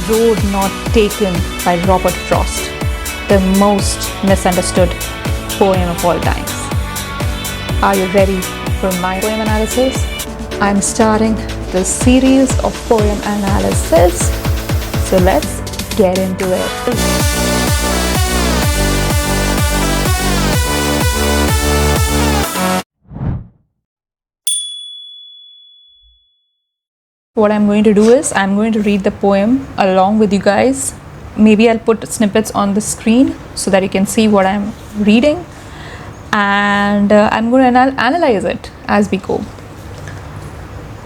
Road Not Taken by Robert Frost, the most misunderstood poem of all times. Are you ready for my poem analysis? I'm starting this series of poem analysis, so let's get into it. What I'm going to do is I'm going to read the poem along with you guys. Maybe I'll put snippets on the screen so that you can see what I'm reading, and I'm going to analyze it as we go.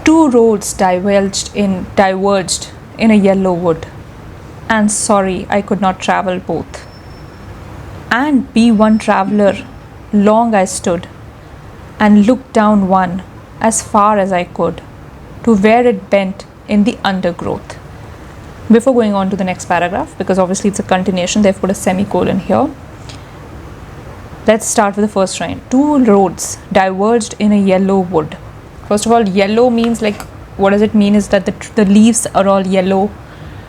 Two roads diverged in a yellow wood, and sorry I could not travel both. And be one traveler, long I stood, and looked down one as far as I could, to where it bent in the undergrowth. Before going on to the next paragraph, because obviously it's a continuation, they've put a semicolon here. Let's start with the first line. Two roads diverged in a yellow wood. First of all, yellow means, like, what does it mean is that the leaves are all yellow.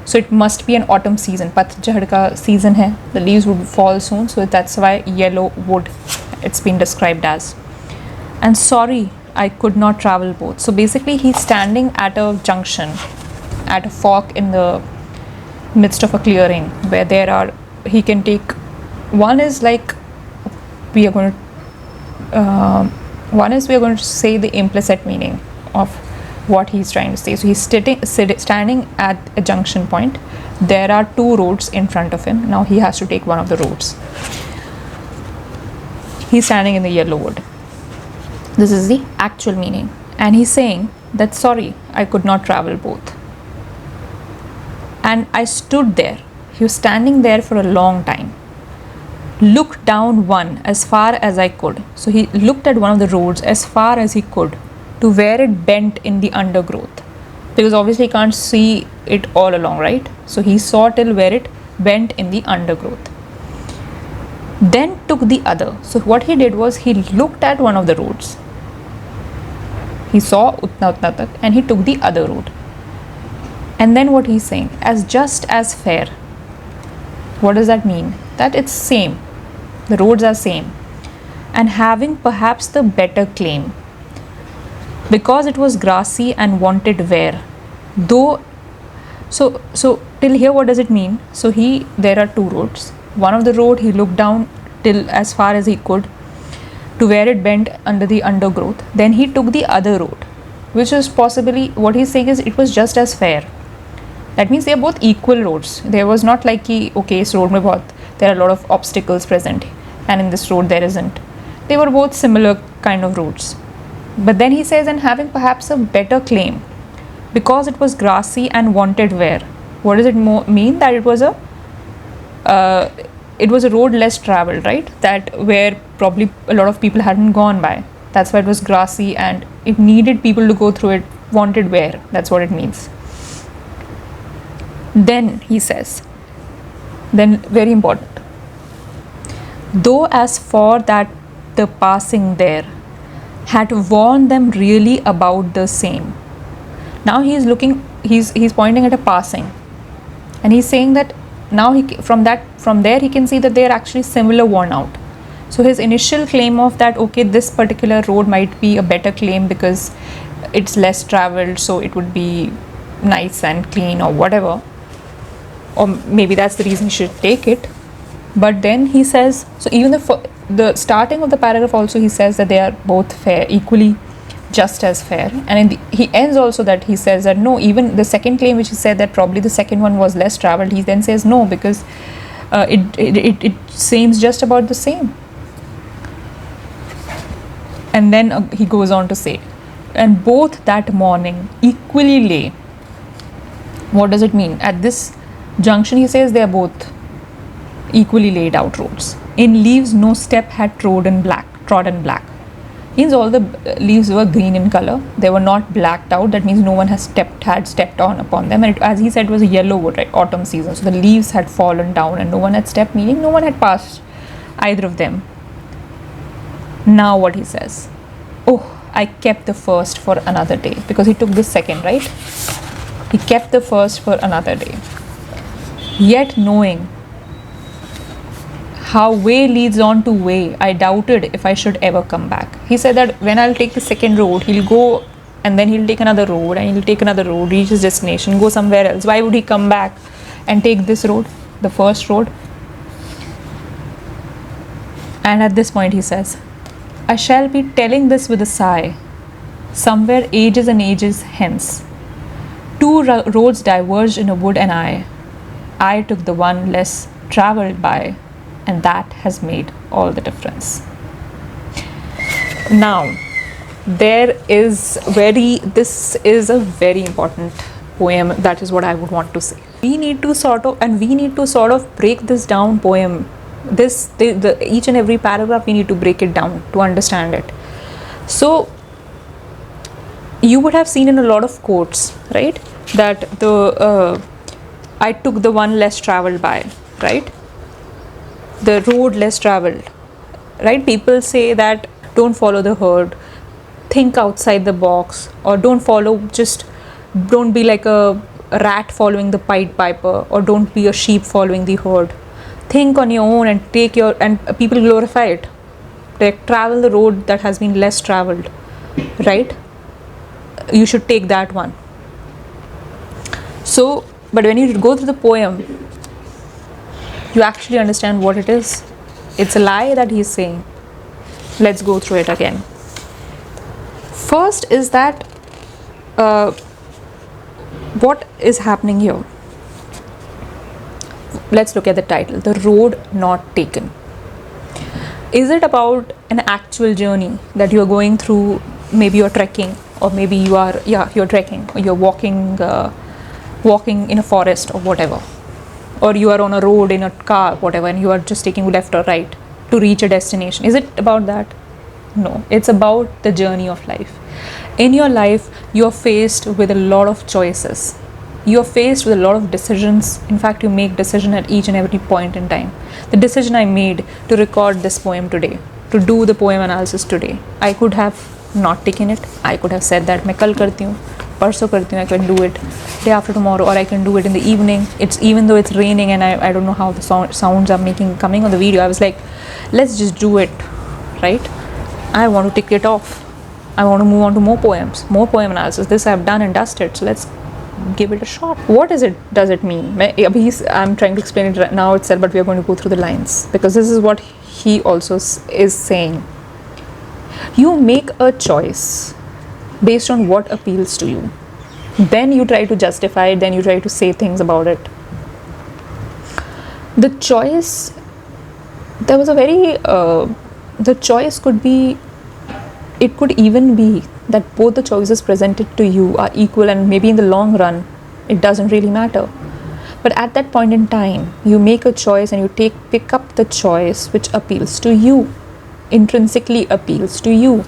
So it must be an autumn season. Patjhad ka season hai. The leaves would fall soon. So that's why yellow wood it's been described as. And sorry, I could not travel both. So basically he's standing at a junction, at a fork in the midst of a clearing where he can take, one is we are going to say the implicit meaning of what he's trying to say. So he's standing at a junction point. There are two roads in front of him. Now he has to take one of the roads. He's standing in the yellow wood. This is the actual meaning. And he's saying that sorry, I could not travel both. And I stood there. He was standing there for a long time. Looked down one as far as I could. So he looked at one of the roads as far as he could, to where it bent in the undergrowth. Because obviously he can't see it all along, right? So he saw till where it bent in the undergrowth. Then took the other. So what he did was he looked at one of the roads. He saw utna tak and he took the other road. And then what he's saying, as just as fair. What does that mean? That it's same. The roads are same. And having perhaps the better claim. Because it was grassy and wanted wear. Though, so till here what does it mean? So there are two roads. One of the road he looked down till as far as he could, to where it bent under the undergrowth. Then he took the other road, which is possibly, what he's saying is it was just as fair. That means they are both equal roads. There was not like okay, this road mein there are a lot of obstacles present and in this road there isn't. They were both similar kind of roads. But then he says, and having perhaps a better claim, because it was grassy and wanted wear. What does it mean? That it was a road less traveled, right? That where probably a lot of people hadn't gone by. That's why it was grassy and it needed people to go through it, wanted wear. That's what it means. Then he says, then very important. Though as for that the passing there had warned them really about the same. Now he's pointing at a passing, and he's saying that now from there he can see that they are actually similar, worn out. So his initial claim of that, okay, this particular road might be a better claim because it's less traveled, so it would be nice and clean or whatever, or maybe that's the reason you should take it. But then he says, so even the starting of the paragraph also he says that they are both fair, equally just as fair. And he ends also that he says that no, even the second claim which he said that probably the second one was less traveled, he then says no, because it seems just about the same. And then he goes on to say, and both that morning equally lay. What does it mean? At this junction he says they are both equally laid out roads. In leaves no step had trodden black. Means all the leaves were green in color. They were not blacked out. That means no one had stepped on upon them. And as he said, it was a yellow wood, right? Autumn season. So the leaves had fallen down and no one had stepped, meaning no one had passed either of them. Now what he says, oh, I kept the first for another day, because he took the second, right? He kept the first for another day. Yet knowing how way leads on to way, I doubted if I should ever come back. He said that when I'll take the second road, he'll go and then he'll take another road and he'll take another road, reach his destination, go somewhere else. Why would he come back and take this road, the first road? And at this point he says, I shall be telling this with a sigh, somewhere ages and ages hence. Two roads diverged in a wood and I took the one less travelled by, and that has made all the difference. Now, this is a very important poem. That is what I would want to say. We need to sort of break this down poem. Each and every paragraph, we need to break it down to understand it. So, you would have seen in a lot of quotes, right, that I took the one less travelled by, right? The road less travelled, right? People say that don't follow the herd, think outside the box, or don't be like a rat following the Pied Piper, or don't be a sheep following the herd. Think on your own and and people glorify it. Like, travel the road that has been less travelled, right? You should take that one. So, but when you go through the poem, you actually understand what it is. It's a lie that he's saying. Let's go through it again. First is that what is happening here? Let's look at the title, The Road Not Taken. Is it about an actual journey that you are going through? Maybe you're trekking, or maybe you're trekking, or you're walking in a forest or whatever, or you are on a road in a car, whatever, and you are just taking left or right to reach a destination. Is it about that? No, it's about the journey of life. In your life, you're faced with a lot of choices. You're faced with a lot of decisions. In fact, you make decision at each and every point in time. The decision I made to record this poem today, to do the poem analysis today, I could have not taken it. I could have said that मैं कल करती हूँ, परसों करती हूँ, I can do it day after tomorrow, or I can do it in the evening. Even though it's raining and I don't know how the sounds are coming on the video, I was like, let's just do it, right? I want to tick it off. I want to move on to more poems, more poem analysis. This I've done and dusted, so let's give it a shot. What does it mean? I'm trying to explain it right now itself, but we are going to go through the lines, because this is what he also is saying. You make a choice based on what appeals to you. Then you try to justify it, then you try to say things about it. The choice, the choice could be, it could even be that both the choices presented to you are equal, and maybe in the long run, it doesn't really matter. But at that point in time, you make a choice and you pick up the choice which appeals to you, intrinsically appeals to you.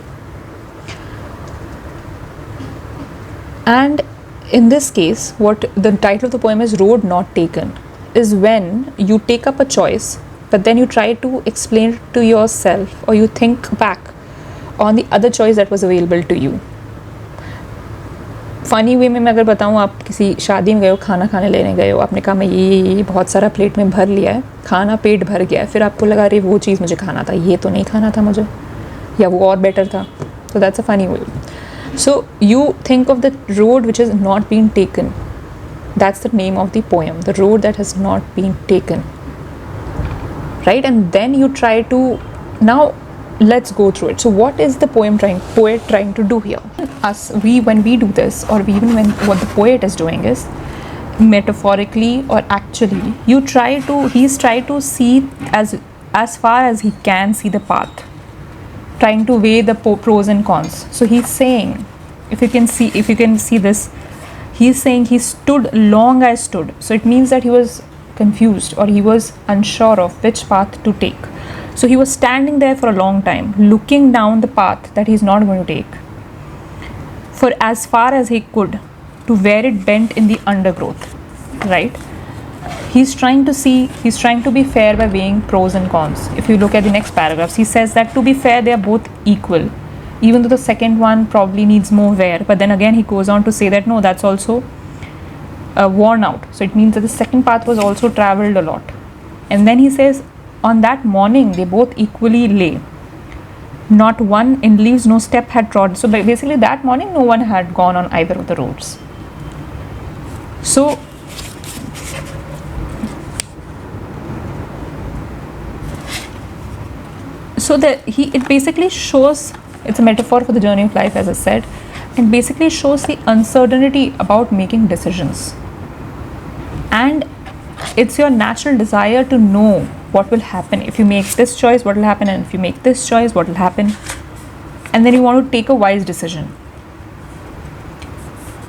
And in this case, what the title of the poem is, Road Not Taken, is when you take up a choice, but then you try to explain it to yourself, or you think back on the other choice that was available to you. Funny way में मैं अगर बताऊँ, आप किसी शादी में गए हो, खाना खाने लेने गए हो, आपने कहा मैं ये बहुत सारा प्लेट में भर लिया है, खाना पेट भर गया है, फिर आपको लगा अरे वो चीज़ मुझे खाना था, ये तो नहीं खाना था मुझे, या वो और बेटर था. So that's a funny way. So you think of the road which has not been taken. That's the name of the poem, the road that has not been taken, right? And then you try to, now let's go through it. So what is the poet trying to do here? When we do this, or even when what the poet is doing is, metaphorically or actually, he's trying to see as far as he can see the path, trying to weigh the pros and cons. So he's saying, if you can see this, he's saying he stood long I stood. So it means that he was confused, or he was unsure of which path to take. So he was standing there for a long time, looking down the path that he's not going to take, for as far as he could, to where it bent in the undergrowth, right? He's trying to be fair by weighing pros and cons. If you look at the next paragraphs, he says that to be fair, they are both equal, even though the second one probably needs more wear. But then again, he goes on to say that no, that's also worn out. So it means that the second path was also traveled a lot. And then he says, on that morning, they both equally lay. Not one in leaves, no step had trod. So basically, that morning, no one had gone on either of the roads. So it basically shows, it's a metaphor for the journey of life, as I said. It basically shows the uncertainty about making decisions. And it's your natural desire to know what will happen. If you make this choice, what will happen? And if you make this choice, what will happen? And then you want to take a wise decision.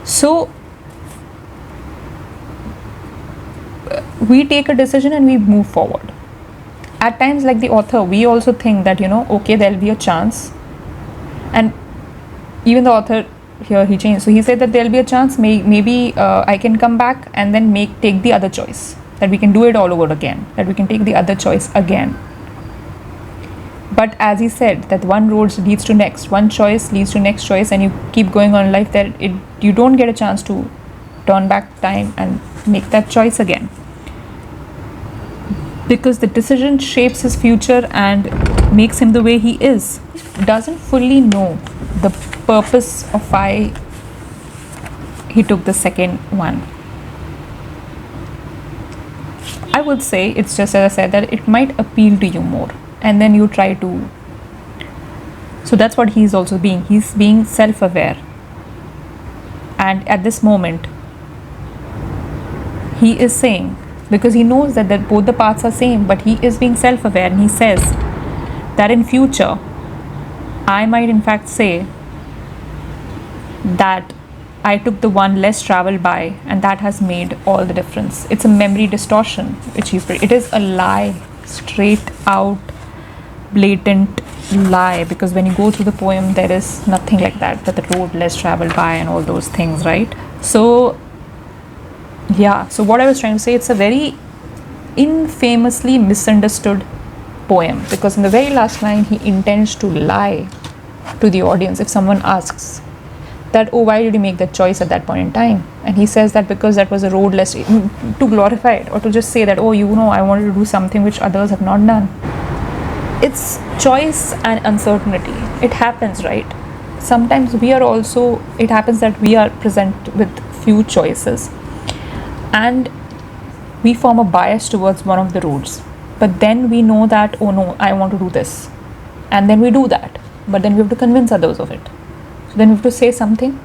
So we take a decision and we move forward. At times, like the author, we also think that, okay, there'll be a chance. And even the author here, he changed. So he said that there'll be a chance, maybe I can come back and then take the other choice. That we can do it all over again. That we can take the other choice again. But as he said, that one road leads to next. One choice leads to next choice, and you keep going on in life, that you don't get a chance to turn back time and make that choice again. Because the decision shapes his future and makes him the way he is. He doesn't fully know the purpose of why he took the second one. I would say it's just, as I said, that it might appeal to you more, and then you try to. So that's what he's also being. He's being self-aware, and at this moment he is saying, because he knows that both the paths are same, but he is being self-aware, and he says that in future I might in fact say that I took the one less traveled by, and that has made all the difference. It's a memory distortion, which it is a lie, straight out, blatant lie, because when you go through the poem, there is nothing like that the road less traveled by and all those things, right? So yeah, so what I was trying to say, it's a very infamously misunderstood poem, because in the very last line, he intends to lie to the audience if someone asks that, oh, why did you make that choice at that point in time? And he says that because that was a road less, to glorify it, or to just say that, oh, I wanted to do something which others have not done. It's choice and uncertainty. It happens, right? Sometimes it happens that we are present with few choices, and we form a bias towards one of the roads. But then we know that, oh no, I want to do this. And then we do that. But then we have to convince others of it. So then we have to say something.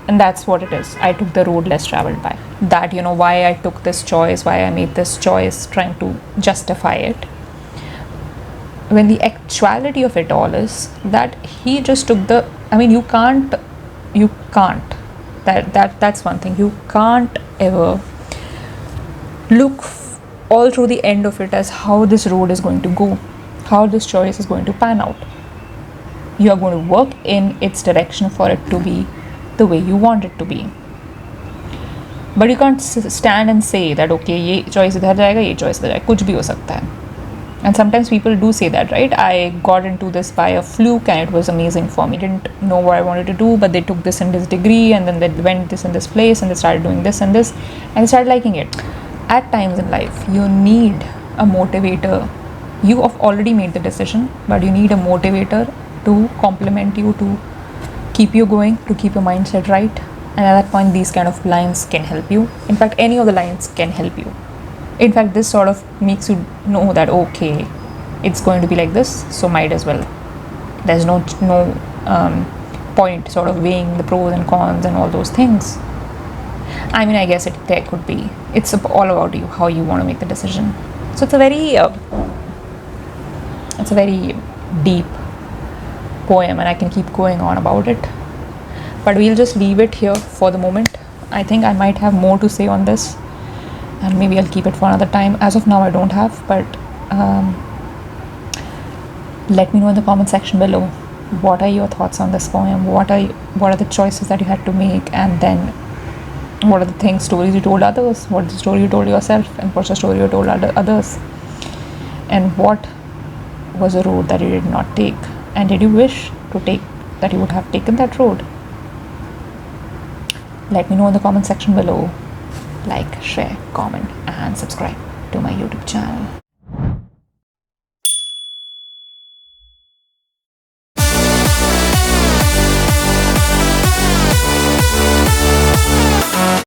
And that's what it is. I took the road less traveled by. That, why I took this choice, why I made this choice, trying to justify it. When the actuality of it all is that he just took you can't. That's one thing. You can't ever look all through the end of it as how this road is going to go, how this choice is going to pan out. You are going to work in its direction for it to be the way you want it to be. But you can't stand and say that, okay, ये choice इधर जाएगा, ये choice इधर जाएगा, कुछ भी हो सकता है. And sometimes people do say that, right? I got into this by a fluke and it was amazing for me. I didn't know what I wanted to do, but they took this and this degree, and then they went this and this place, and they started doing this and this, and they started liking it. At times in life, you need a motivator. You have already made the decision, but you need a motivator to complement you, to keep you going, to keep your mindset right. And at that point, these kind of lines can help you. In fact, any of the lines can help you. In fact, this sort of makes you know that, okay, it's going to be like this, so might as well. There's no point sort of weighing the pros and cons and all those things. I mean, I guess there could be. It's all about you, how you want to make the decision. So it's a very deep poem, and I can keep going on about it. But we'll just leave it here for the moment. I think I might have more to say on this, and maybe I'll keep it for another time. As of now, I don't have, but let me know in the comment section below. What are your thoughts on this poem? What are the choices that you had to make? And then what are the stories you told others? What's the story you told yourself? And what's the story you told others? And what was a road that you did not take? And did you wish that you would have taken that road? Let me know in the comment section below. like, share, comment, and subscribe to my YouTube channel.